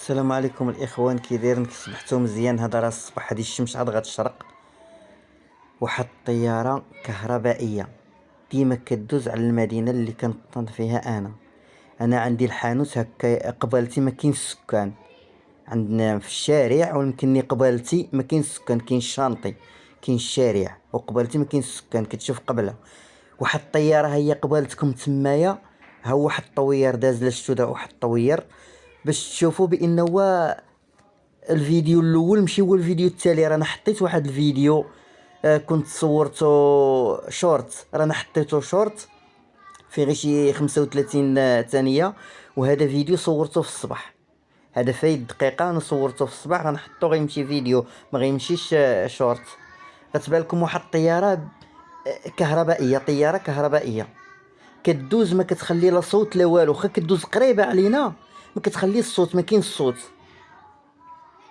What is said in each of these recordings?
السلام عليكم الاخوان، كي دايرين؟ كصبحتوا مزيان؟ هذا راه الصباح، هذه الشمس عاد غتشرق. واحد الطياره كهربائيه ديما كدوز على المدينه اللي كنقطن فيها انا عندي الحانوت هكا قبالتي ما كاينش سكان. عندنا في الشارع، ويمكنني قبالتي ما كاينش سكان، كاين الشانطي، كاين الشارع، وقبالتي ما كاينش سكان كتشوف قبله. واحد الطياره هي قبالتكم تمايا. ها واحد الطوير داز، لا شفتو؟ دا واحد الطوير باش تشوفوا بانه هو الفيديو الاول ماشي هو الفيديو التالي. رانا حطيت واحد الفيديو، كنت صورته شورت، رانا حطيته شورت في غير شي 35 ثانيه. وهذا فيديو صورته في الصباح، هذا فايد دقيقه انا صورته في الصباح، غنحطو غيمشي فيديو ما غيمشيش شورت. غتبان لكم واحد الطياره كهربائيه، طياره كهربائيه كدوز، ما كتخلي لا صوت لا والو، خا كدوز قريبه علينا، ما كتخلي الصوت، ما كاين الصوت.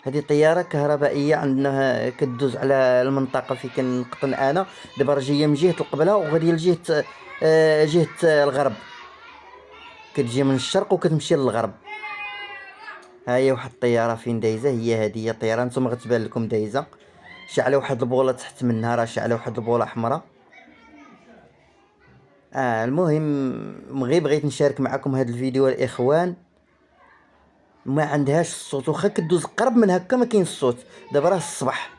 هذه طيارة كهربائية عندنا كدوز على المنطقة في كنقطن أنا. دابا راه جاية من جهة القبلة وغادية لجهة جهة الغرب، كتجي من الشرق وكتمشي للغرب. ها هي واحد الطيارة فين دايزة، هي الطيارة، نتوما غتبان لكم دايزة شاعلة واحد البولة تحت منها، راه شاعلة واحد البولة حمراء. المهم غير بغيت نشارك معكم هذا الفيديو الإخوان. ما عندهاش الصوت، واخا كدوز قرب من هكا ما كاين الصوت. دابا راه الصباح،